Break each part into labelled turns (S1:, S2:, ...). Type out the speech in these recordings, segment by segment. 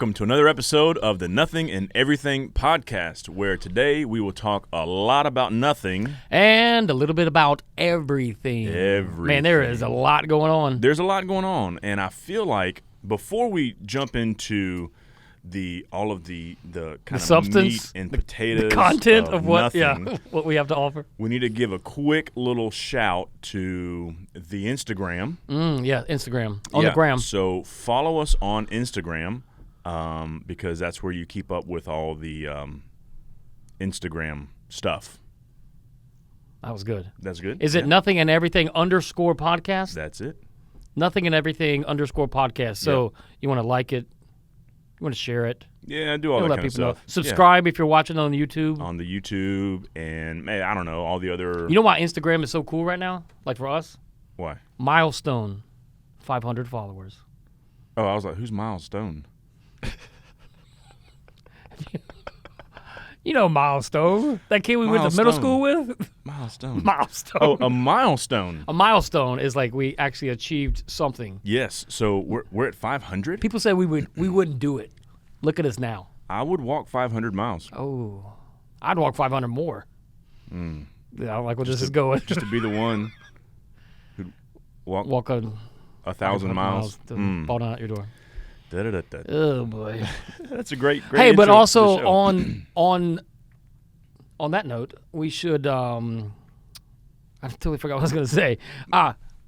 S1: welcome to another episode of the Nothing and Everything podcast, where today we will talk a lot about nothing.
S2: And a little bit about everything. Man, there is a lot going on.
S1: There's a lot going on, and I feel like before we jump into all of the kind of
S2: substance,
S1: meat and potatoes,
S2: the content of what
S1: nothing,
S2: what we have to offer,
S1: we need to give a quick little shout to the Instagram.
S2: Instagram on the gram.
S1: So follow us on Instagram because that's where you keep up with all the Instagram stuff.
S2: That was good.
S1: That's good.
S2: Is it Nothing and Everything _ podcast?
S1: That's it.
S2: Nothing and Everything _ podcast. So you want to like it. You want to share it.
S1: Yeah, do all that kind of stuff.
S2: Know. Subscribe if you're watching on YouTube.
S1: On the YouTube and, I don't know, all the other...
S2: You know why Instagram is so cool right now? Like for us?
S1: Why?
S2: Milestone, 500 followers.
S1: Oh, I was like, who's Miles Stone?
S2: You know Milestone. That kid we went to middle school with?
S1: Milestone.
S2: Milestone.
S1: Oh, a milestone.
S2: A milestone is like we actually achieved something.
S1: Yes. So we're at 500?
S2: People say we wouldn't do it. Look at us now.
S1: I would walk 500 miles.
S2: Oh. I'd walk 500 more. Yeah, I don't like where this is going.
S1: Just to be the one who'd walk 1,000 miles.
S2: Fall down out your door.
S1: Da-da-da-da.
S2: Oh boy.
S1: That's a great
S2: Hey, but also
S1: to
S2: on that note, we should I totally forgot what I was going to say.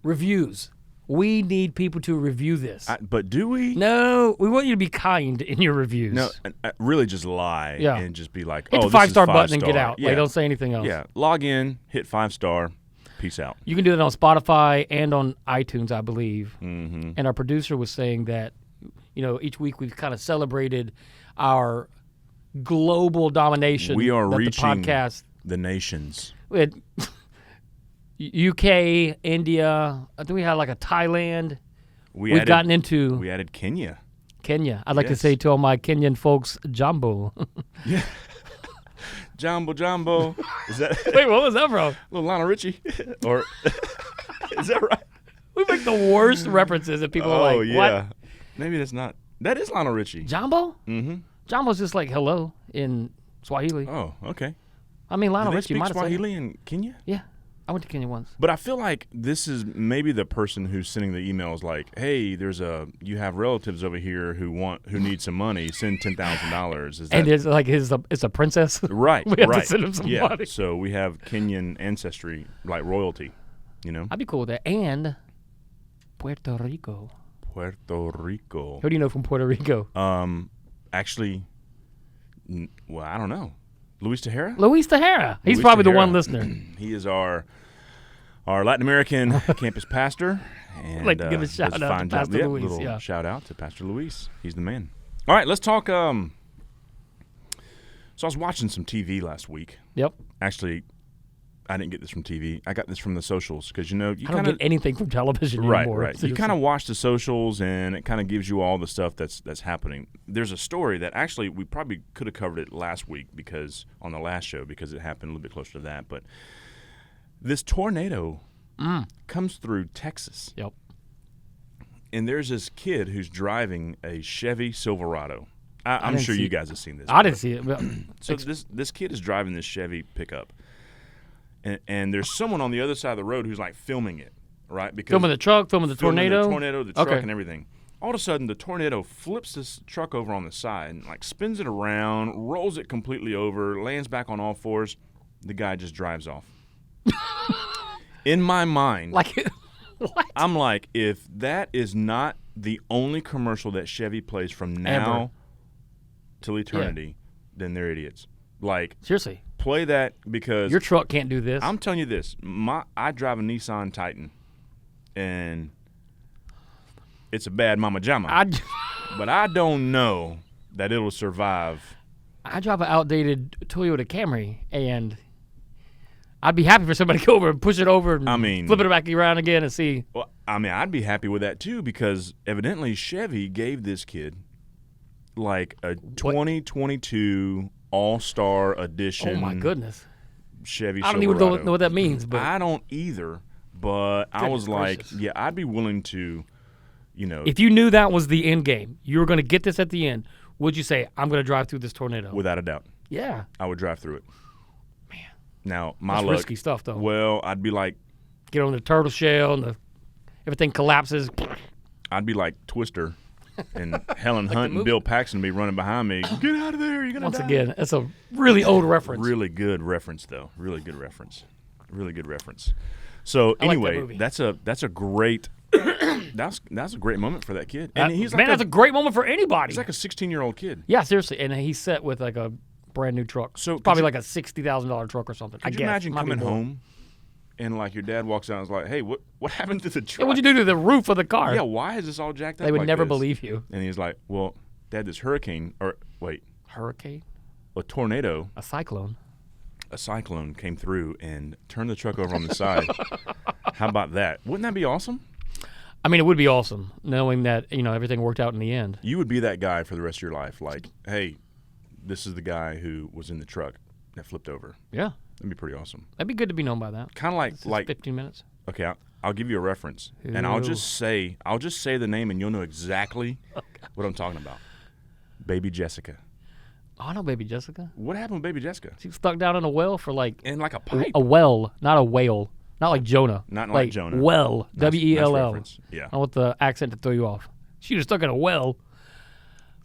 S2: Reviews. We need people to review this.
S1: But do we?
S2: No, we want you to be kind in your reviews.
S1: No, really just lie and just be like,
S2: hit the 5-star button and get out.
S1: Yeah.
S2: Like, don't say anything else.
S1: Yeah, log in, hit 5-star, peace out.
S2: You can do that on Spotify and on iTunes, I believe.
S1: Mm-hmm.
S2: And our producer was saying that, each week we've kind of celebrated our global domination.
S1: We are
S2: the
S1: reaching
S2: podcast.
S1: The nations.
S2: We had UK, India. I think we had like a Thailand. We added
S1: Kenya.
S2: I'd like to say to all my Kenyan folks, Jambo.
S1: Yeah. Jambo. Is that?
S2: Wait, what was that from?
S1: Little Lionel Richie, or is that right?
S2: We make the worst references that people are like,
S1: yeah.
S2: What?
S1: Maybe that's not. That is Lionel Richie.
S2: Jambo?
S1: Mm-hmm.
S2: Jambo's just like hello in Swahili.
S1: Oh, okay.
S2: I mean, Lionel Richie might have said
S1: Swahili in Kenya?
S2: Yeah. I went to Kenya once.
S1: But I feel like this is maybe the person who's sending the emails like, hey, you have relatives over here who need some money, send $10,000.
S2: And it's like it's a princess?
S1: Right,
S2: we have to send him some money.
S1: So we have Kenyan ancestry, like royalty,
S2: I'd be cool with that. And Puerto Rico.
S1: Who
S2: do you know from Puerto Rico?
S1: Actually, well, I don't know. Luis Tejera?
S2: He's probably the one listener.
S1: He is our Latin American campus pastor. And,
S2: I'd like to give a shout out to Pastor Luis.
S1: Little shout out to Pastor Luis. He's the man. All right, let's talk. So I was watching some TV last week.
S2: Yep.
S1: Actually, I didn't get this from TV. I got this from the socials because you
S2: I don't get anything from television anymore.
S1: Right. You kind of watch the socials, and it kind of gives you all the stuff that's happening. There's a story that actually we probably could have covered it last week on the last show because it happened a little bit closer to that. But this tornado comes through Texas.
S2: Yep.
S1: And there's this kid who's driving a Chevy Silverado. I'm sure you guys have seen this.
S2: I didn't see it.
S1: So this kid is driving this Chevy pickup. And there's someone on the other side of the road who's like filming it, right? Because
S2: filming the truck, filming the tornado,
S1: the truck, and everything. All of a sudden, the tornado flips this truck over on the side and like spins it around, rolls it completely over, lands back on all fours. The guy just drives off. In my mind,
S2: what?
S1: I'm like, if that is not the only commercial that Chevy plays from now till eternity, then they're idiots. Like,
S2: seriously.
S1: Play that because
S2: your truck can't do this.
S1: I'm telling you this. I drive a Nissan Titan, and it's a bad mama jama. But I don't know that it'll survive.
S2: I drive an outdated Toyota Camry, and I'd be happy for somebody to go over and push it over and flip it back around again and see.
S1: Well, I'd be happy with that too because evidently Chevy gave this kid like a 2022 All-Star Edition.
S2: Oh my goodness.
S1: Chevy
S2: I don't
S1: Silverado.
S2: even know what that means. But
S1: I don't either, but I was like, yeah, I'd be willing to,
S2: If you knew that was the end game, you were going to get this at the end, would you say, I'm going to drive through this tornado?
S1: Without a doubt.
S2: Yeah.
S1: I would drive through it.
S2: Man.
S1: Now, my
S2: That's
S1: luck.
S2: risky stuff, though.
S1: Well, I'd be like.
S2: Get on the turtle shell and everything collapses.
S1: I'd be like Twister. And Helen Hunt and Bill Paxton be running behind me. Get out of there! You're gonna
S2: Once
S1: die.
S2: again, that's a really old reference.
S1: Really good reference, though. Really good reference. Really good reference. So
S2: I like that
S1: anyway,
S2: movie.
S1: that's a great that's a great moment for that kid. And he's
S2: man,
S1: like
S2: that's a great moment for anybody.
S1: he's like a 16-year-old kid.
S2: Yeah, seriously, and he's set with like a brand new truck.
S1: So
S2: It's probably like a $60,000 truck or something.
S1: Could
S2: I
S1: you
S2: guess.
S1: imagine
S2: Might be
S1: coming
S2: more.
S1: home and like your dad walks out and is like, "Hey, what happened to the truck?
S2: Yeah, what'd you do to the roof of the car?
S1: Yeah, why is this all jacked up?"
S2: They would
S1: like
S2: never
S1: this?"
S2: believe you.
S1: And he's like, "Well, Dad, this hurricane
S2: Hurricane?
S1: a tornado,
S2: A cyclone?
S1: a cyclone came through and turned the truck over on the side. How about that? Wouldn't that be awesome?
S2: I mean, it would be awesome knowing that, everything worked out in the end.
S1: You would be that guy for the rest of your life. Like, hey, this is the guy who was in the truck that flipped over.
S2: Yeah.
S1: That'd be pretty awesome.
S2: That'd be good to be known by that.
S1: Kind of like
S2: 15 minutes.
S1: okay, I'll give you a reference, and I'll just say the name, and you'll know exactly what I'm talking about. Baby Jessica.
S2: Oh, I know Baby Jessica.
S1: What happened with Baby Jessica?
S2: She was stuck down in a well for like
S1: In like a pipe.
S2: a well, not a whale. Not like Jonah.
S1: Not like Jonah.
S2: Well.
S1: Nice-
S2: W-E-L-L.
S1: nice reference. Yeah.
S2: I don't want the accent to throw you off. She was stuck in a well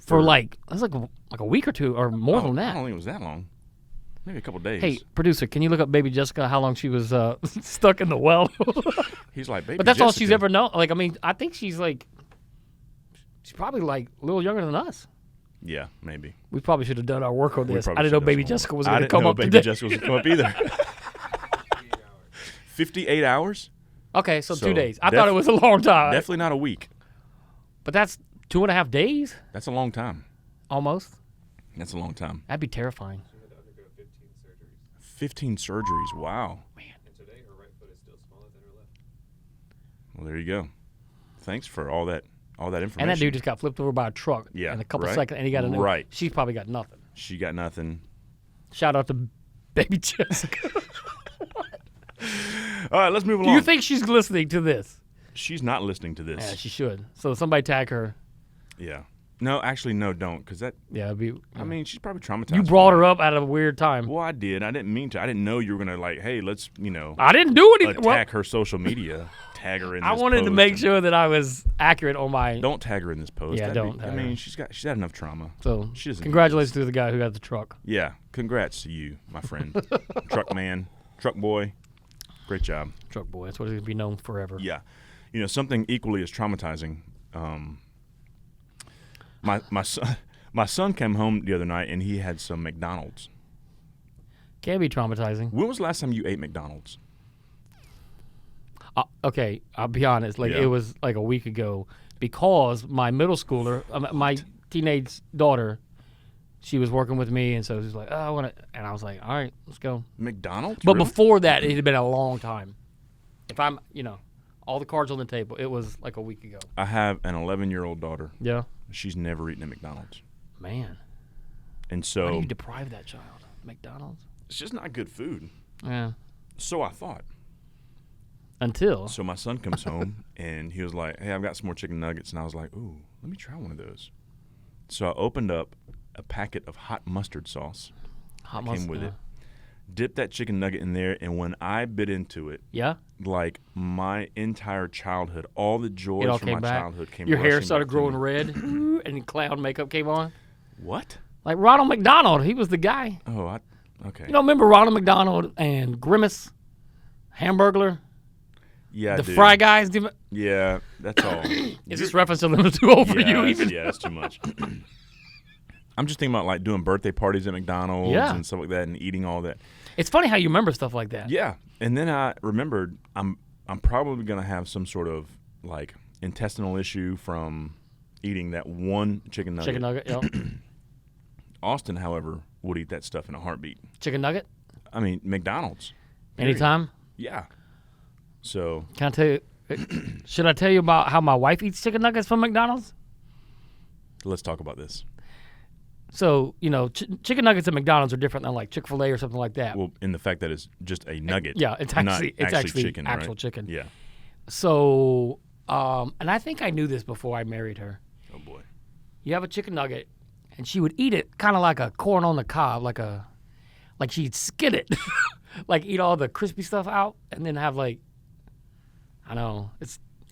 S2: for like a week or two or more than
S1: I
S2: that.
S1: don't think it was that long. Maybe a couple days.
S2: Hey, producer, can you look up Baby Jessica, how long she was stuck in the well?
S1: He's like, Baby
S2: But that's all she's
S1: Jessica.
S2: ever known. Like, I mean, I think she's probably like a little younger than us.
S1: Yeah, maybe.
S2: We probably should have done our work on
S1: We
S2: this. I
S1: probably
S2: didn't know
S1: should have
S2: Baby
S1: done
S2: Jessica was
S1: I
S2: going to
S1: didn't
S2: come
S1: know
S2: up
S1: Baby
S2: today.
S1: Jessica was going to come up either. 58 hours?
S2: Okay, so 2
S1: So,
S2: days. I thought it was a long time.
S1: Definitely not a week.
S2: But that's 2.5 days?
S1: That's a long time.
S2: Almost.
S1: That's a long time.
S2: That'd be terrifying.
S1: 15 surgeries. Wow.
S2: Man.
S3: And today, her right foot is still smaller than her left.
S1: Well, there you go. Thanks for all that information.
S2: And that dude just got flipped over by a truck
S1: Yeah,
S2: in a couple
S1: right?
S2: seconds, and he got a new.
S1: Right.
S2: She's probably got nothing.
S1: She got nothing.
S2: Shout out to Baby Jessica.
S1: All right, let's move
S2: Do
S1: along.
S2: you think she's listening to this?
S1: She's not listening to this.
S2: Yeah, she should. So somebody tag her.
S1: Yeah. No, actually, no, don't. Because that,
S2: Yeah, it'd be.
S1: I mean, she's probably traumatized.
S2: You brought her up at a weird time.
S1: Well, I did. I didn't mean to. I didn't know you were going to, like, hey, let's,
S2: I didn't do anything.
S1: attack her social media. Tag her in this
S2: I wanted to
S1: post
S2: make
S1: and-
S2: sure that I was accurate on my.
S1: Don't tag her in this post.
S2: Yeah,
S1: That'd
S2: don't
S1: be-
S2: tag
S1: I mean,
S2: her.
S1: she's had enough trauma.
S2: So
S1: She doesn't need
S2: congratulations to the guy who got the truck.
S1: Yeah, congrats to you, my friend. Truck man, truck boy. Great job.
S2: Truck boy. That's what he's gonna be known forever.
S1: Yeah. You know, something equally as traumatizing. My son came home the other night and he had some McDonald's.
S2: Can be traumatizing.
S1: When was the last time you ate McDonald's?
S2: Okay, I'll be honest. Like
S1: Yeah.
S2: it was like a week ago because my middle schooler, my teenage daughter, she was working with me, and so she was like, "Oh, I want to," and I was like, "All right, let's go."
S1: McDonald's?
S2: But
S1: Really?
S2: before that, it had been a long time. If I'm, all the cards on the table, it was like a week ago.
S1: I have an 11-year-old daughter.
S2: Yeah.
S1: She's never eaten at McDonald's.
S2: Man,
S1: And
S2: how do
S1: so
S2: you deprive that child? McDonald's?
S1: it's just not good food.
S2: Yeah.
S1: So I thought.
S2: Until.
S1: So my son comes home and he was like, "Hey, I've got some more chicken nuggets." And I was like, "Ooh, let me try one of those." So I opened up a packet of hot mustard sauce.
S2: Hot
S1: Came
S2: mustard.
S1: with it. Dipped that chicken nugget in there, and when I bit into it,
S2: Yeah.
S1: like my entire childhood, all the joys
S2: It all
S1: from
S2: came
S1: my
S2: back.
S1: childhood came.
S2: Your hair
S1: rushing
S2: started
S1: back to
S2: growing
S1: me.
S2: red, and clown makeup came on.
S1: What?
S2: Like Ronald McDonald, he was the guy.
S1: Oh, okay.
S2: You don't remember Ronald McDonald and Grimace, Hamburglar,
S1: Yeah,
S2: the
S1: dude.
S2: Fry Guys?
S1: Yeah, that's all.
S2: Is this reference a little too old for you?
S1: yeah,
S2: Even
S1: yeah, it's too much. I'm just thinking about like doing birthday parties at McDonald's
S2: Yeah.
S1: and stuff like that, and eating all that.
S2: it's funny how you remember stuff like that.
S1: Yeah, and then I remembered I'm probably gonna have some sort of like intestinal issue from eating that one chicken nugget.
S2: Chicken nugget, yeah.
S1: Austin, however, would eat that stuff in a heartbeat.
S2: Chicken nugget,
S1: I mean, McDonald's. period.
S2: anytime.
S1: Yeah. So
S2: Can I tell you? Should I tell you about how my wife eats chicken nuggets from McDonald's?
S1: let's talk about this.
S2: So chicken nuggets at McDonald's are different than like Chick-fil-A or something like that.
S1: Well, in the fact that it's just a nugget.
S2: Yeah, it's
S1: not
S2: actually
S1: chicken.
S2: actual
S1: right?
S2: chicken.
S1: Yeah.
S2: So, and I think I knew this before I married her.
S1: Oh boy.
S2: You have a chicken nugget, and she would eat it kind of like a corn on the cob, like she'd skin it, like eat all the crispy stuff out, and then have like, I don't know.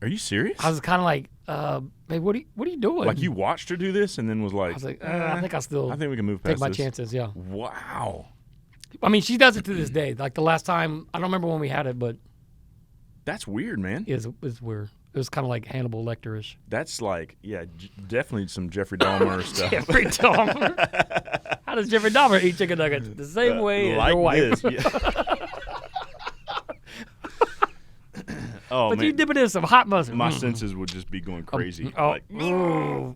S1: Are you serious?
S2: I was kind of like, babe, what are you doing?
S1: Like you watched her do this and then was like,
S2: I was like, I think
S1: I think we can move past
S2: take my
S1: this.
S2: chances. Yeah.
S1: Wow.
S2: I mean, she does it to this day. Like the last time, I don't remember when we had it, but
S1: That's weird, man.
S2: it's weird. It was kind of like Hannibal Lecter-ish.
S1: That's like, definitely some Jeffrey Dahmer stuff.
S2: Jeffrey Dahmer. How does Jeffrey Dahmer eat chicken nuggets? The same way as
S1: like
S2: your wife.
S1: this. Yeah. Oh,
S2: But
S1: man.
S2: you dip it in some hot mustard.
S1: My senses would just be going crazy.
S2: oh.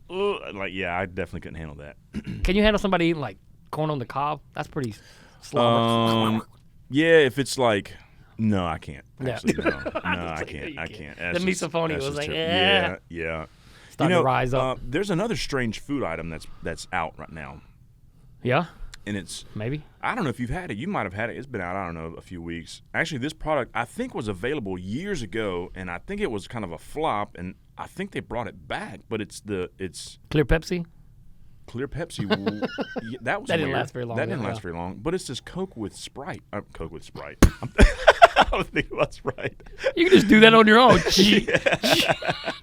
S1: Like, yeah, I definitely couldn't handle that.
S2: Can you handle somebody eating like corn on the cob? That's pretty slobber.
S1: Yeah, if it's like, no, I can't.
S2: Yeah.
S1: Actually, no, I
S2: like,
S1: can't.
S2: you
S1: I
S2: can't.
S1: can't.
S2: The misophonia was like,
S1: yeah.
S2: Starting to rise up.
S1: There's another strange food item that's out right now,
S2: Yeah,
S1: and it's
S2: maybe.
S1: I don't know if you've had it. You might have had it. It's been out, I don't know, a few weeks. Actually, this product I think was available years ago, and I think it was kind of a flop, and I think they brought it back. But it's
S2: Clear Pepsi.
S1: Clear Pepsi. Yeah, that was
S2: That didn't
S1: weird.
S2: last very long,
S1: That didn't
S2: yeah.
S1: last very long. But it's this Coke with Sprite. Coke with Sprite. I was thinking about Sprite.
S2: You can just do that on your own.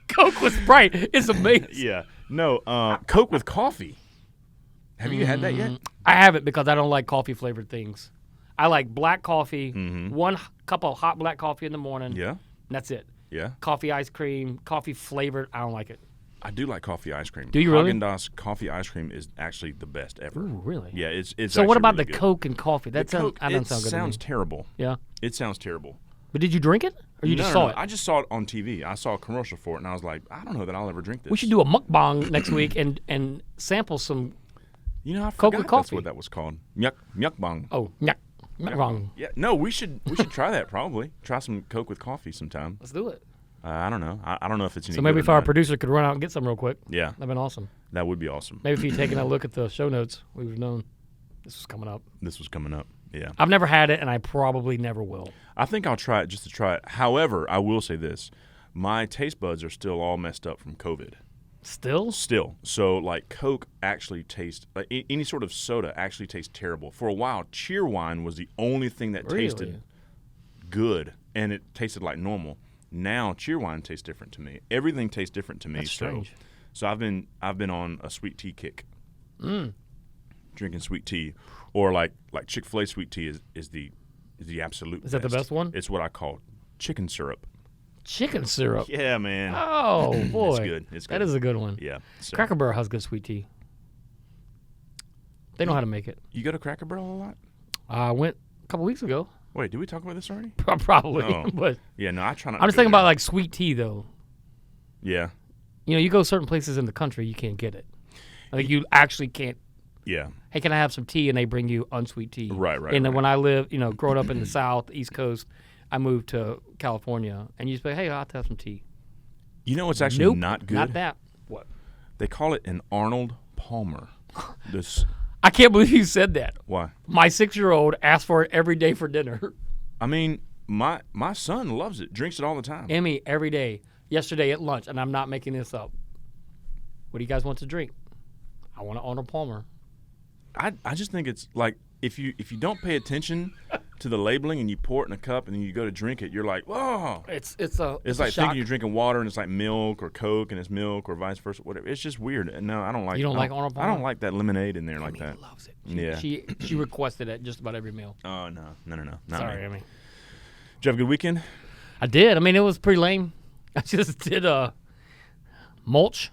S2: Coke with Sprite. It's amazing.
S1: Yeah. No. Coke with coffee. Have you had that yet?
S2: I have it because I don't like coffee flavored things. I like black coffee, one cup of hot black coffee in the morning.
S1: Yeah.
S2: And that's it.
S1: Yeah.
S2: Coffee ice cream, coffee flavored. I don't like it.
S1: I do like coffee ice cream.
S2: Do you really?
S1: Haagen-Dazs coffee ice cream is actually the best ever.
S2: Ooh, really?
S1: Yeah, it's
S2: So
S1: actually
S2: what about
S1: really
S2: the
S1: good.
S2: Coke and coffee? That
S1: The Coke,
S2: doesn't sound good
S1: sounds
S2: to me.
S1: terrible.
S2: Yeah.
S1: It sounds terrible.
S2: But did you drink it? Or you just saw
S1: No.
S2: it?
S1: I just saw it on TV. I saw a commercial for it, and I was like, I don't know that I'll ever drink this.
S2: We should do a mukbang next week and sample some.
S1: You know, I
S2: Coke
S1: forgot
S2: with
S1: that's
S2: coffee.
S1: what that was called. Mukbang.
S2: Oh, mukbang.
S1: Yeah, no, we should try that probably. Try some Coke with coffee sometime.
S2: Let's do it.
S1: I don't know. I don't know if it's any
S2: So maybe
S1: good
S2: if
S1: or
S2: our
S1: not.
S2: producer could run out and get some real quick,
S1: Yeah,
S2: that'd been awesome.
S1: that would be awesome.
S2: Maybe if you'd taken a look at the show notes, we would have known this was coming up.
S1: This was coming up. Yeah.
S2: I've never had it, and I probably never will.
S1: I think I'll try it just to try it. However, I will say this. My taste buds are still all messed up from COVID.
S2: Still?
S1: Still. So, like, Coke actually tastes, like, any sort of soda actually tastes terrible. For a while, Cheerwine was the only thing that tasted
S2: Really?
S1: good, and it tasted like normal. Now, Cheerwine tastes different to me. Everything tastes different to me.
S2: That's strange.
S1: So I've been on a sweet tea kick. Drinking sweet tea. Or, like Chick-fil-A sweet tea is the absolute
S2: Is that the best one?
S1: It's what I call chicken syrup.
S2: Chicken syrup.
S1: Yeah, man.
S2: Oh, boy.
S1: It's good. It's good.
S2: That is a good one.
S1: Yeah. So.
S2: Cracker Barrel has good sweet tea. They know how to make it.
S1: You go to Cracker Barrel a lot?
S2: I went a couple weeks ago.
S1: Wait, did we talk about this already?
S2: Probably.
S1: Oh.
S2: But
S1: Yeah, no, I try not
S2: I'm
S1: to
S2: just
S1: go
S2: thinking about
S1: there.
S2: like sweet tea, though.
S1: Yeah.
S2: You know, you go certain places in the country, you can't get it. Like you actually can't.
S1: Yeah.
S2: Hey, can I have some tea? And they bring you unsweet tea.
S1: Right.
S2: And then when I lived, growing up in the South, East Coast, I moved to California, and you just say, hey, I'll have to have some tea.
S1: You know what's actually
S2: Nope,
S1: not good?
S2: not that. What?
S1: They call it an Arnold Palmer. This
S2: I can't believe you said that.
S1: why?
S2: My 6-year-old asks for it every day for dinner.
S1: I mean, my son loves it, drinks it all the time.
S2: Emmy, every day. Yesterday at lunch, and I'm not making this up. What do you guys want to drink? I want an Arnold Palmer.
S1: I just think it's like if you don't pay attention to the labeling and you pour it in a cup and then you go to drink it, you're like, whoa.
S2: It's
S1: It's
S2: a
S1: like
S2: shock.
S1: thinking you're drinking water and it's like milk or Coke and it's milk or vice versa, whatever. It's just weird. And no, I don't like.
S2: You don't
S1: I
S2: like Arnold
S1: I
S2: Palmer?
S1: don't like that lemonade in there like
S2: Emmy
S1: that.
S2: loves it.
S1: Yeah.
S2: She requested it just about every meal.
S1: Oh no, not
S2: Sorry,
S1: me.
S2: Emmy.
S1: Did you have a good weekend?
S2: I did. I mean, it was pretty lame. I just did mulch,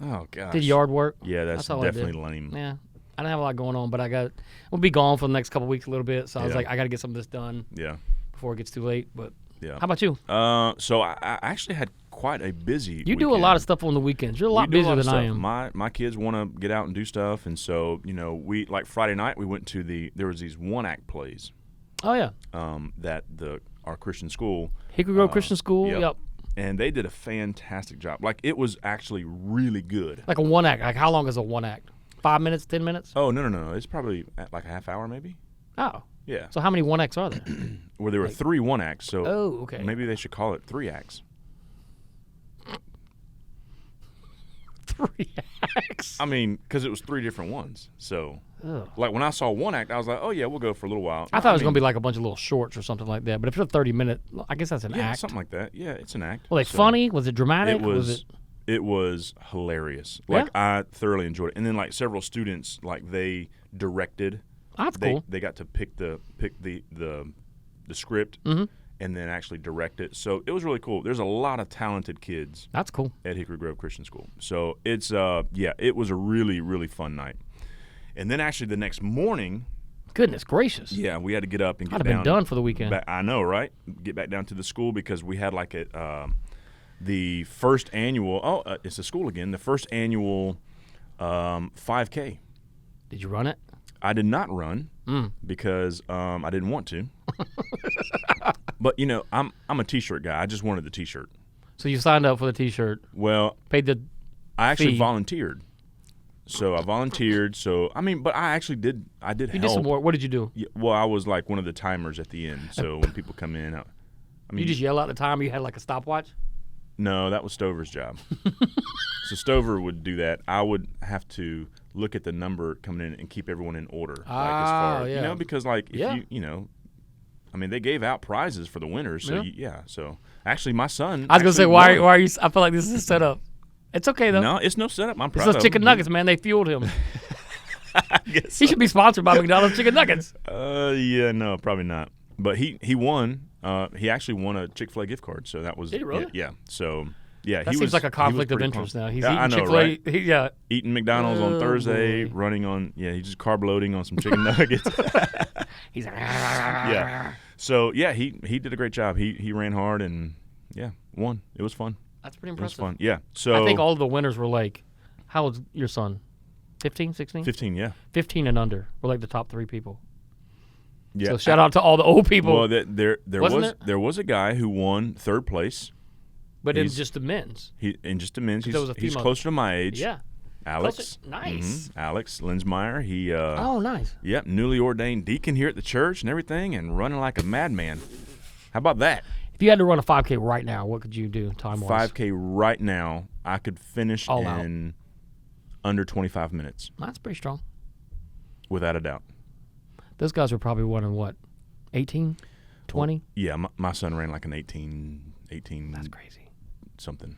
S1: Oh gosh.
S2: did yard work.
S1: Yeah, that's
S2: all I did.
S1: definitely lame.
S2: Yeah, I didn't have a lot going on, but we'll be gone for the next couple weeks a little bit. So I was
S1: Yeah.
S2: like, I got to get some of this done
S1: Yeah,
S2: before it gets too late. But
S1: yeah.
S2: how about you?
S1: So I actually had quite a busy.
S2: You do a lot of stuff on the weekends. You're a lot
S1: We do
S2: busier
S1: of
S2: than I
S1: stuff.
S2: am.
S1: My kids want to get out and do stuff, and so we like Friday night we went to there was these one act plays
S2: Oh yeah,
S1: that our Christian school.
S2: Hickory Grove Christian School. Yep.
S1: And they did a fantastic job. Like it was actually really good.
S2: Like a one act. Like how long is a one act? 5 minutes, 10 minutes?
S1: Oh no! It's probably like a half hour maybe.
S2: Oh,
S1: Yeah.
S2: so how many one acts are there?
S1: Where there were 3 one acts, so
S2: Oh, okay.
S1: maybe they should call it 3 acts.
S2: 3 acts.
S1: I mean, because it was 3 different ones. So,
S2: Ugh.
S1: like when I saw one act, I was like, oh yeah, we'll go for a little while.
S2: I thought it was going to be like a bunch of little shorts or something like that. But if it's a 30-minute, I guess that's an
S1: yeah,
S2: act.
S1: something like that. Yeah, it's an act.
S2: Were they funny? Was it dramatic?
S1: It was hilarious. Like I thoroughly enjoyed it. And then like several students, like they directed.
S2: That's cool.
S1: They got to pick the script and then actually direct it. So it was really cool. There's a lot of talented kids.
S2: That's cool.
S1: At Hickory Grove Christian School. So it's it was a really, really fun night. And then actually the next morning,
S2: goodness gracious.
S1: yeah, we had to get up and get
S2: I'd
S1: down.
S2: have been done for the weekend.
S1: I know, right? Get back down to the school because we had like the first annual. It's a school again. The first annual 5K.
S2: Did you run it?
S1: I did not run because I didn't want to. But you know, I'm a T-shirt guy. I just wanted the T-shirt.
S2: So you signed up for the T-shirt.
S1: Well,
S2: paid the
S1: I actually
S2: fee.
S1: volunteered. So I volunteered. So I mean, but I actually did. I did
S2: You
S1: help.
S2: did some work. What did you do?
S1: Yeah, well, I was like one of the timers at the end. So when people come in, I mean,
S2: You just yell out the time. You had like a stopwatch.
S1: no, that was Stover's job. So Stover would do that. I would have to look at the number coming in and keep everyone in order. Like as far
S2: yeah.
S1: you know, because like if
S2: Yeah.
S1: you know, I mean, they gave out prizes for the winners. So
S2: Yeah.
S1: so actually, my son.
S2: I was gonna say,
S1: actually
S2: why
S1: won.
S2: are you? I feel like this is a setup. It's okay though.
S1: No, it's no setup. I'm
S2: It's
S1: proud
S2: those
S1: of
S2: chicken
S1: him.
S2: nuggets, man. They fueled him.
S1: I guess
S2: He should be sponsored by McDonald's chicken nuggets.
S1: yeah, no, probably not. But he won. He actually won a Chick-fil-A gift card. So that was.
S2: Did he really?
S1: Yeah. So yeah,
S2: That
S1: he
S2: seems
S1: was
S2: like a
S1: he was
S2: conflict of
S1: pretty
S2: interest
S1: pumped.
S2: now. He's
S1: Yeah, I
S2: eating
S1: know,
S2: Chick-fil-A.
S1: right?
S2: Yeah.
S1: Eating McDonald's on
S2: Oh,
S1: Thursday,
S2: boy.
S1: running on he's just carb loading on some chicken nuggets.
S2: He's like,
S1: Yeah. So yeah, he did a great job. He ran hard and won. It was fun.
S2: That's pretty
S1: It was
S2: impressive.
S1: fun. Yeah. So
S2: I think all of the winners were like, how old's your son? 15, 16?
S1: 15. Yeah.
S2: 15 and under were like the top 3 people.
S1: Yeah.
S2: So shout out to all the old people.
S1: Well, there
S2: Wasn't
S1: was
S2: it?
S1: there was a guy who won 3rd place.
S2: but in
S1: he's-
S2: just the men's.
S1: He in just a minute.
S2: There was a
S1: He's
S2: female.
S1: closer to my age.
S2: Yeah.
S1: Alex.
S2: Closer- nice.
S1: Alex Linsmeyer. He
S2: Oh, nice.
S1: yep, newly ordained deacon here at the church and everything, and running like a madman. How about that?
S2: If you had to run a 5K right now, what could you do time-wise?
S1: 5K right now, I could finish
S2: All out.
S1: in under 25 minutes,
S2: That's pretty strong.
S1: without a doubt.
S2: Those guys were probably running what, 18, 20?
S1: Yeah, my son ran like an 18
S2: That's crazy.
S1: something.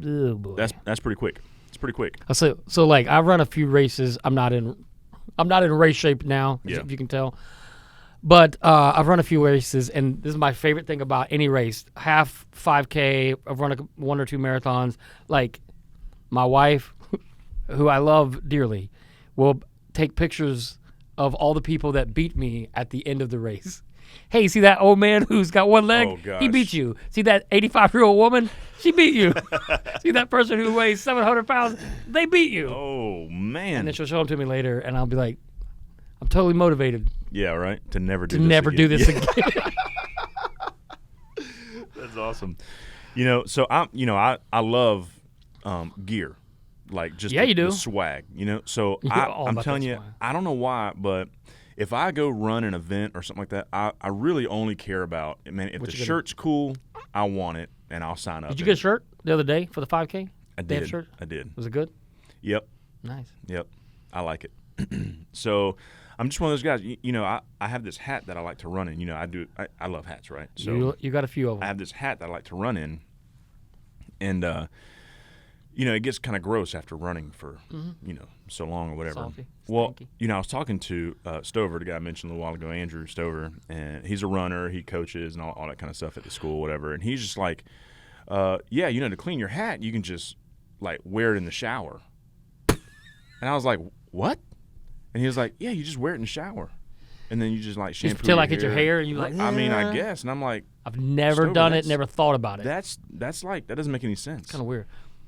S2: Oh boy.
S1: That's pretty quick. It's pretty quick.
S2: So like I've run a few races. I'm not in race shape now,
S1: Yeah.
S2: if you can tell. But I've run a few races, and this is my favorite thing about any race. Half 5K, I've run 1 or 2 marathons. Like my wife, who I love dearly, will take pictures of all the people that beat me at the end of the race. Hey, see that old man who's got 1 leg?
S1: Oh, gosh.
S2: He beat you. See that 85-year-old woman? She beat you. See that person who weighs 700 pounds? They beat you.
S1: Oh
S2: And
S1: man.
S2: then she'll show them to me later, and I'll be like, I'm totally motivated
S1: Yeah, right. To never do
S2: to
S1: this
S2: never
S1: again.
S2: do this
S1: Yeah.
S2: again.
S1: That's awesome. You know, so I love gear, like just
S2: Yeah, you do.
S1: the swag. You know, so
S2: You're all
S1: I'm
S2: about
S1: telling
S2: that
S1: you,
S2: swag.
S1: I don't know why, but if I go run an event or something like that, I really only care about. Man, if
S2: What
S1: the
S2: you gonna-
S1: shirt's cool, I want it, and I'll sign up.
S2: Did you get a shirt the other day for the 5K?
S1: I
S2: They have
S1: did.
S2: shirt?
S1: I did.
S2: Was it good?
S1: Yep.
S2: Nice.
S1: Yep. I like it. So I'm just one of those guys. You know, I have this hat that I like to run in. You know, I love hats, right? So
S2: You got a few of
S1: I
S2: them.
S1: have this hat that I like to run in, and you know, it gets kind of gross after running for you know so long or whatever.
S2: Salty,
S1: Well,
S2: stinky.
S1: you know, I was talking to Stover, the guy I mentioned a little while ago, Andrew Stover, and he's a runner. He coaches and all that kind of stuff at the school, whatever. And he's just like, yeah, you know, to clean your hat, you can just like wear it in the shower. And I was like, what? And he was like, yeah, you just wear it in the shower. And then you just like shampoo
S2: till
S1: your
S2: I get your hair and you like,
S1: I mean, I
S2: "Eh."
S1: guess. And I'm like,
S2: I've never
S1: Stover,
S2: done it,
S1: that's-
S2: never thought about it.
S1: that's like, that doesn't make any sense.
S2: Kind of weird.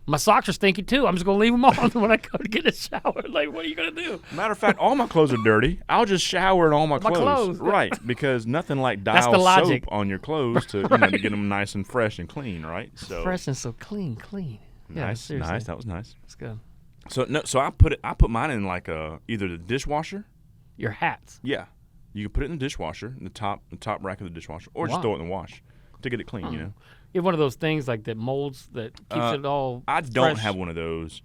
S2: My socks are stinky too. I'm just going to leave them on when I go to get a shower. Like, what are you going to do?
S1: Matter of fact, all my clothes are dirty. I'll just shower in all my clothes.
S2: clothes.
S1: Right, because nothing like
S2: That's
S1: dial
S2: the logic.
S1: soap on your clothes to, you know, to get them nice and fresh and clean, right? So
S2: Fresh and so clean. Yeah,
S1: nice,
S2: seriously.
S1: nice. That was nice.
S2: That's good.
S1: So I put mine in like either the dishwasher.
S2: Your hats.
S1: Yeah, you can put it in the dishwasher, in the top rack of the dishwasher, or just
S2: Wow.
S1: throw it in the wash to get it clean. You know,
S2: You have one of those things like that molds that keeps it all
S1: I don't
S2: fresh.
S1: have one of those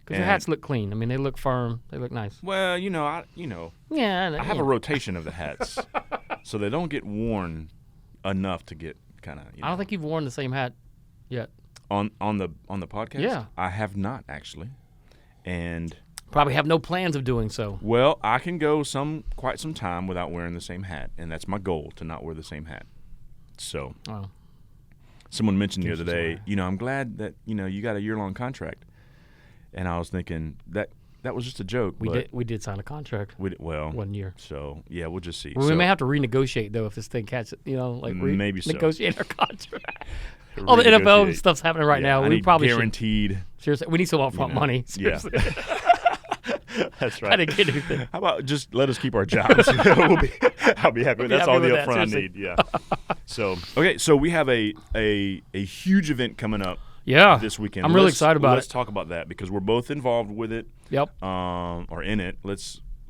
S2: Because your hats look clean. I mean, they look firm. They look nice.
S1: Well,
S2: Yeah.
S1: I have a rotation of the hats, so they don't get worn enough to get kind of.
S2: I don't think you've worn the same hat yet.
S1: On the podcast.
S2: Yeah.
S1: I have not actually, and
S2: Probably have no plans of doing so.
S1: well, I can go quite some time without wearing the same hat, and that's my goal, to not wear the same hat. So,
S2: Wow.
S1: someone mentioned the
S2: Gives
S1: other
S2: us
S1: day,
S2: away.
S1: I'm glad that you got a year-long contract, and I was thinking that was just a joke.
S2: We did sign a contract
S1: Well,
S2: 1 year.
S1: so yeah, we'll just see.
S2: We may have to renegotiate though if this thing catches.
S1: Maybe so.
S2: Negotiate our contract. All the NFL
S1: renegotiate.
S2: stuff's happening right now.
S1: I
S2: We
S1: need
S2: probably should.
S1: guaranteed.
S2: Seriously, we need some upfront money.
S1: Yeah.
S2: Seriously.
S1: That's
S2: I
S1: right.
S2: didn't get anything.
S1: How about just let us keep our jobs? I'll be happy with that. That's
S2: happy
S1: all the
S2: with that,
S1: upfront I
S2: seriously.
S1: need. Yeah. So we have a huge event coming up
S2: Yeah.
S1: this weekend.
S2: I'm really excited about
S1: Let's
S2: it.
S1: talk about that because we're both involved with it.
S2: Yep.
S1: Or in it. Why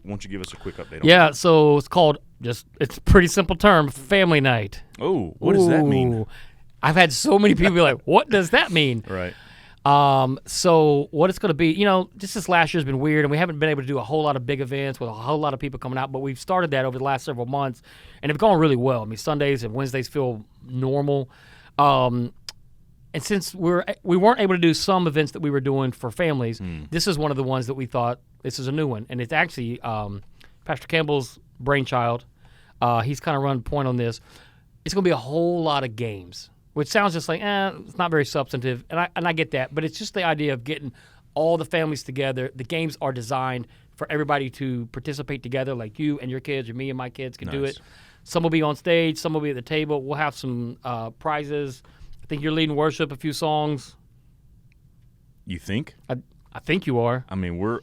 S1: don't you give us a quick update on
S2: Yeah. So it's called it's a pretty simple term, family night.
S1: that? Oh, what does that mean?
S2: Ooh. I've had so many people be like, "What does that mean?"
S1: Right.
S2: So what it's going to be, just this last year's been weird, and we haven't been able to do a whole lot of big events with a whole lot of people coming out. But we've started that over the last several months, and it's gone really well. I mean, Sundays and Wednesdays feel normal. And since we weren't able to do some events that we were doing for families, this is one of the ones that we thought this is a new one, and it's actually Pastor Campbell's brainchild. He's kind of run point on this. It's going to be a whole lot of games, which sounds just like, it's not very substantive, and I get that, but it's just the idea of getting all the families together. The games are designed for everybody to participate together, like you and your kids, or me and my kids can do
S1: Nice.
S2: it. Some will be on stage, some will be at the table. We'll have some prizes. I think you're leading worship, a few songs.
S1: You think?
S2: I think you are.
S1: I mean, we're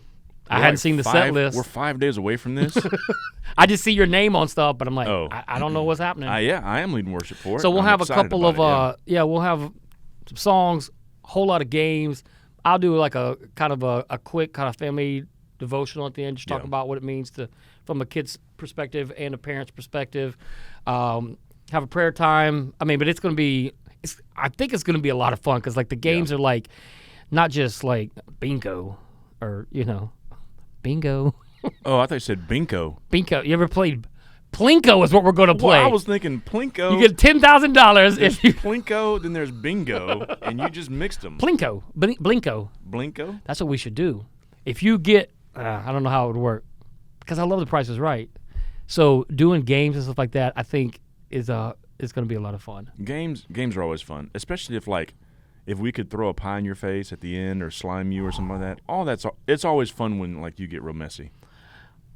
S2: I hadn't seen the set list.
S1: We're 5 days away from this.
S2: I just see your name on stuff, but I'm like,
S1: Oh.
S2: I don't know what's happening.
S1: Yeah, I am leading worship for it.
S2: So we'll
S1: I'm
S2: have a
S1: excited
S2: couple
S1: about
S2: of we'll have some songs, a whole lot of games. I'll do like a kind of a quick kind of family devotional at the end, just talk
S1: Yeah.
S2: about what it means from a kid's perspective and a parent's perspective. Have a prayer time. I mean, but it's going to be. I think it's going to be a lot of fun because like the games are like not just like bingo or bingo.
S1: Oh, I thought you said bingo.
S2: Bingo. You ever played Plinko? Is what we're going to play.
S1: Well, I was thinking plinko.
S2: You get $10,000 if you
S1: Plinko, then there's bingo, and you just mixed them.
S2: Plinko. Blinko.
S1: Blinko?
S2: That's what we should do. If you get, I don't know how it would work, because I love The Price is Right. So doing games and stuff like that, I think is going to be a lot of fun.
S1: Games are always fun, especially if we could throw a pie in your face at the end or slime you or something like that. It's always fun when like you get real messy.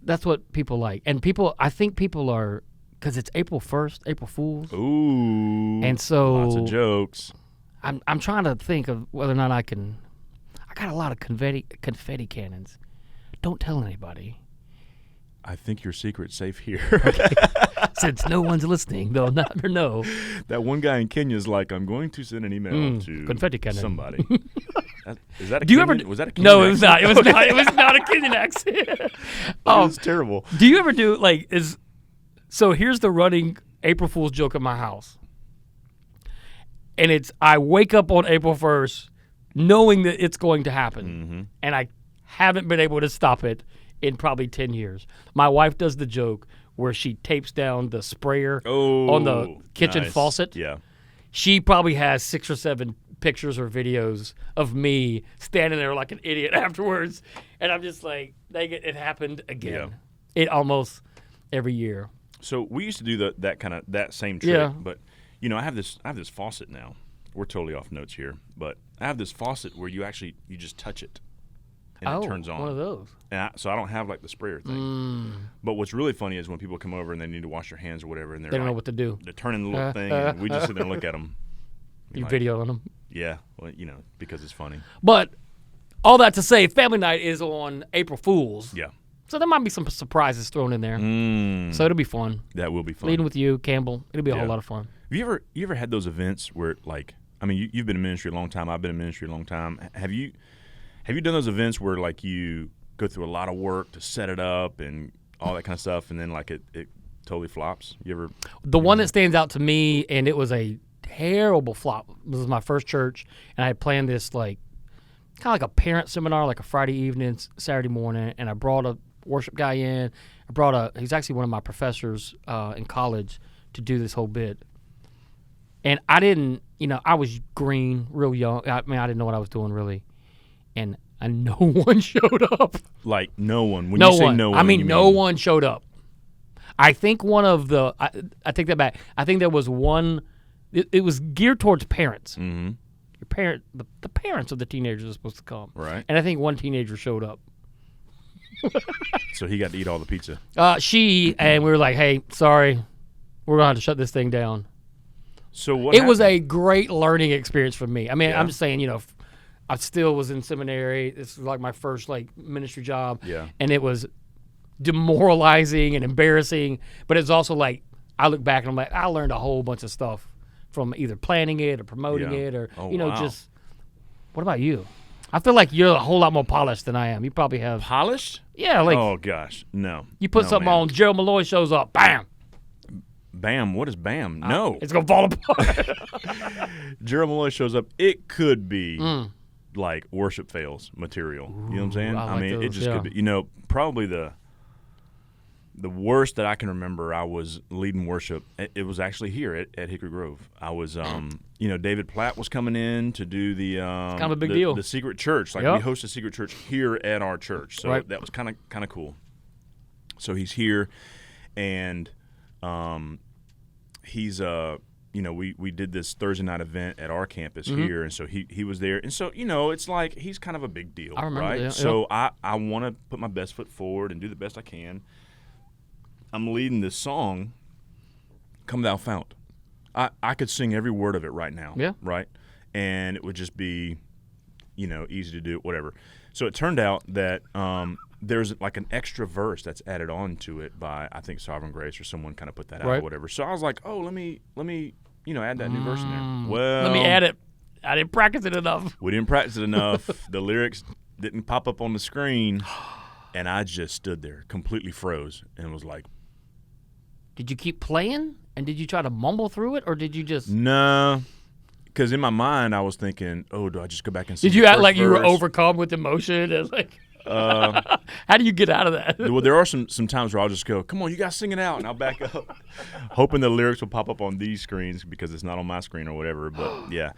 S2: That's what people like, and I think people are, because it's April 1st, April Fools.
S1: Ooh.
S2: And so
S1: lots of jokes.
S2: I'm trying to think of whether or not I got a lot of confetti cannons. Don't tell anybody.
S1: I think your secret's safe here.
S2: Since no one's listening, they'll never know.
S1: That one guy in Kenya's like, I'm going to send an email to
S2: confetti cannon.
S1: somebody. Is that a
S2: Do you
S1: Kenyan?
S2: ever?
S1: Was that a Kenyan
S2: No, it was not.
S1: accent?
S2: It was not. It was not a Kenyan accent.
S1: It was terrible.
S2: Do you ever do so here's the running April Fool's joke at my house. And it's I wake up on April 1st knowing that it's going to happen. And I haven't been able to stop it in probably 10 years. My wife does the joke where she tapes down the sprayer on the kitchen
S1: nice.
S2: faucet.
S1: Yeah.
S2: She probably has 6 or 7 pictures or videos of me standing there like an idiot afterwards. And I'm just like, dang it happened again.
S1: Yeah.
S2: It almost every year.
S1: So we used to do that same trick,
S2: Yeah.
S1: but I have this faucet now. We're totally off notes here, but I have this faucet where you just touch it and it turns on.
S2: One of those.
S1: And so I don't have like the sprayer thing. But what's really funny is when people come over and they need to wash their hands or whatever, and
S2: They don't know what to do.
S1: they're turning the little thing, and we just sit there and look at them.
S2: You videoing them.
S1: Yeah, well, because it's funny.
S2: But all that to say, Family Night is on April Fools.
S1: Yeah.
S2: So there might be some surprises thrown in there. So it'll be fun.
S1: That will be fun.
S2: Leading with you, Campbell. It'll be a whole lot of fun.
S1: Have you ever had those events where you've been in ministry a long time. I've been in ministry a long time. Have you done those events where like you go through a lot of work to set it up and all that kind of stuff, and then like it totally flops? You ever?
S2: The one that stands out to me, and it was a terrible flop. This was my first church, and I had planned this like kind of like a parent seminar, like a Friday evening, Saturday morning, and I brought a worship guy in. He's actually one of my professors in college to do this whole bit. And I didn't, I was green, real young. I didn't know what I was doing really. And no one showed up.
S1: Like no one. When you say no one,
S2: I mean no one showed up. I think I take that back. I think there was one. It was geared towards parents.
S1: Mm-hmm.
S2: The parents of the teenagers are supposed to come.
S1: Right.
S2: And I think one teenager showed up.
S1: So he got to eat all the pizza.
S2: And we were like, hey, sorry, we're going to have to shut this thing down.
S1: So what
S2: It was
S1: happened?
S2: a great learning experience for me. I mean,
S1: Yeah.
S2: I'm just saying, I still was in seminary. This was like my first ministry job.
S1: Yeah.
S2: And it was demoralizing and embarrassing, but it's also like I look back and I'm like, I learned a whole bunch of stuff from either planning it or promoting
S1: Yeah.
S2: it or
S1: Wow.
S2: just. What about you? I feel like you're a whole lot more polished than I am. You probably have.
S1: Polished?
S2: Yeah, like
S1: Oh gosh, no.
S2: you put
S1: No,
S2: something
S1: man.
S2: on, Gerald Malloy shows up, bam.
S1: Bam. What is bam? No.
S2: It's gonna fall apart.
S1: Gerald Malloy shows up. It could be like worship fails material. You know what I'm saying?
S2: I like
S1: mean, it
S2: those,
S1: just
S2: yeah.
S1: could be. Probably the worst that I can remember. I was leading worship. It was actually here at Hickory Grove. I was, David Platt was coming in to do the
S2: kind of a big deal.
S1: The secret church. Like
S2: Yep.
S1: we host a secret church here at our church. So
S2: Right.
S1: that was kind of cool. So he's here, and he's we did this Thursday night event at our campus here, and so he was there, and so it's like he's kind of a big deal,
S2: I remember
S1: right?
S2: that,
S1: So I want to put my best foot forward and do the best I can. I'm leading this song, "Come Thou Fount." I could sing every word of it right now,
S2: Yeah.
S1: right, and it would just be, easy to do, whatever. So it turned out that there's like an extra verse that's added on to it by, I think, Sovereign Grace or someone kind of put that out
S2: Right.
S1: or whatever. So I was like, oh, let me add that new verse in there. Well,
S2: Let me add it. I didn't practice it enough.
S1: we didn't practice it enough. The lyrics didn't pop up on the screen, and I just stood there, completely froze, and was like,
S2: Did you keep playing? And did you try to mumble through it, or did you just?
S1: nah. Because in my mind, I was thinking, oh, do I just go back and sing
S2: Did you
S1: the
S2: act
S1: first
S2: like you were
S1: verse?
S2: overcome with emotion? And like, how do you get out of that?
S1: Well, there are some times where I'll just go, come on, you guys sing it out, and I'll back up, hoping the lyrics will pop up on these screens because it's not on my screen or whatever. But yeah,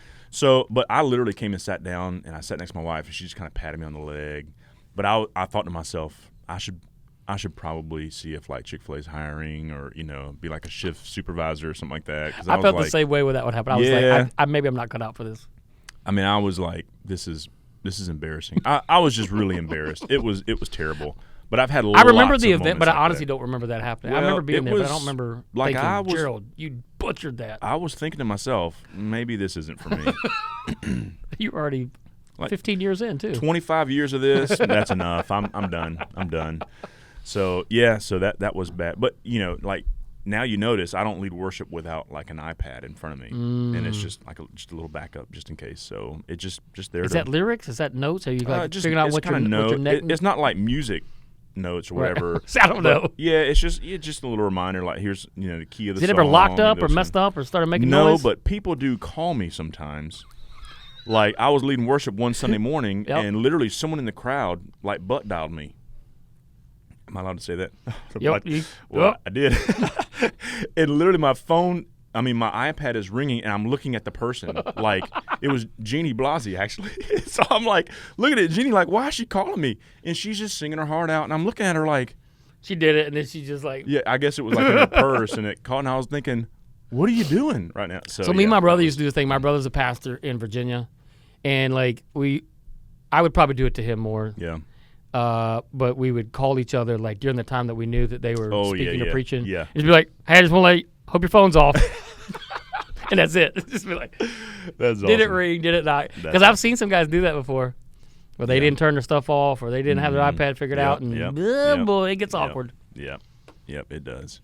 S1: but I literally came and sat down, and I sat next to my wife, and she just kind of patted me on the leg. But I thought to myself, I should probably see if like Chick-fil-A's hiring or be like a shift supervisor or something like that. 'Cause
S2: I
S1: was
S2: felt
S1: like,
S2: the same way when that would happen. I was
S1: Yeah.
S2: like, maybe I'm not cut out for this.
S1: I mean, I was like, this is embarrassing. I was just really embarrassed. It was terrible. But I've had
S2: I remember
S1: lots
S2: the
S1: of
S2: event, but
S1: moments
S2: I
S1: like
S2: honestly
S1: that.
S2: don't remember that happening. I
S1: Well,
S2: remember being
S1: it
S2: there, but I
S1: was-
S2: don't remember
S1: like,
S2: thinking,
S1: I was-
S2: Gerald, you butchered that.
S1: I was thinking to myself, maybe this isn't for me.
S2: You were already
S1: Like,
S2: 15 years in, too.
S1: 25 years of this, that's enough. I'm done. So yeah, so that was bad. But like now you notice I don't lead worship without like an iPad in front of me, and it's just like just a little backup just in case. So it just there.
S2: Is
S1: to,
S2: that lyrics? Is that notes? Are you like
S1: just
S2: figuring out
S1: it's
S2: what your
S1: kinda
S2: what your neck?
S1: It's not like music notes or
S2: Right.
S1: whatever.
S2: I don't know.
S1: But, yeah, it's just a little reminder. Like here's the key of the
S2: Is it
S1: song.
S2: ever locked up
S1: and
S2: or
S1: those
S2: messed
S1: things.
S2: up or started making
S1: No,
S2: noise?
S1: but people do call me sometimes. Like I was leading worship one Sunday morning,
S2: Yep.
S1: and literally someone in the crowd like butt dialed me. Am I allowed to say that?
S2: Yep,
S1: Well,
S2: yep.
S1: I did. And literally my iPad is ringing, and I'm looking at the person. Like, it was Jeannie Blasey, actually. So I'm like, looking at Jeannie like, why is she calling me? And she's just singing her heart out, and I'm looking at her like,
S2: She did it, and then she just like.
S1: yeah, I guess it was like in her purse, and it caught, and I was thinking, what are you doing right now?
S2: So me and my brother used to do the thing. My brother's a pastor in Virginia, and like I would probably do it to him more.
S1: Yeah.
S2: But we would call each other like during the time that we knew that they were
S1: Oh, yeah,
S2: speaking or
S1: yeah,
S2: preaching.
S1: yeah.
S2: Just be like, hey, I just want to let you, hope your phone's off. And that's it. Just be like,
S1: That's
S2: did it
S1: awesome.
S2: ring, did it not?
S1: That's
S2: Because I've seen some guys do that before. Where they
S1: Yeah.
S2: didn't turn their stuff off or they didn't have their iPad figured
S1: Yep,
S2: out. And
S1: yep,
S2: oh,
S1: yep,
S2: boy, it gets
S1: yep,
S2: awkward.
S1: Yep, it does.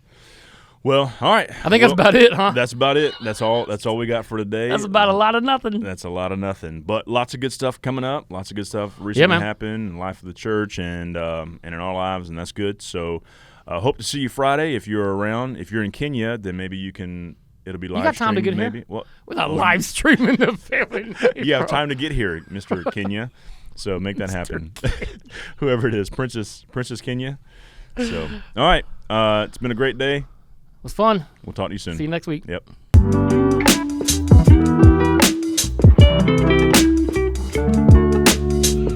S1: Well, all right.
S2: I think that's about it, huh?
S1: That's about it. That's all we got for today.
S2: That's about a lot of nothing.
S1: That's a lot of nothing. But lots of good stuff coming up. Lots of good stuff recently
S2: man.
S1: happened in the life of the church and in our lives, and that's good. So hope to see you Friday if you're around. If you're in Kenya, then maybe it'll be live
S2: got time to
S1: streamed
S2: get here?
S1: maybe. Well,
S2: We're not live streaming the family.
S1: you have time to get here, Mr. Kenya. So make that happen. Whoever it is, Princess Kenya. So, all right. It's been a great day.
S2: It was fun.
S1: We'll talk to you soon.
S2: See you next week.
S1: Yep.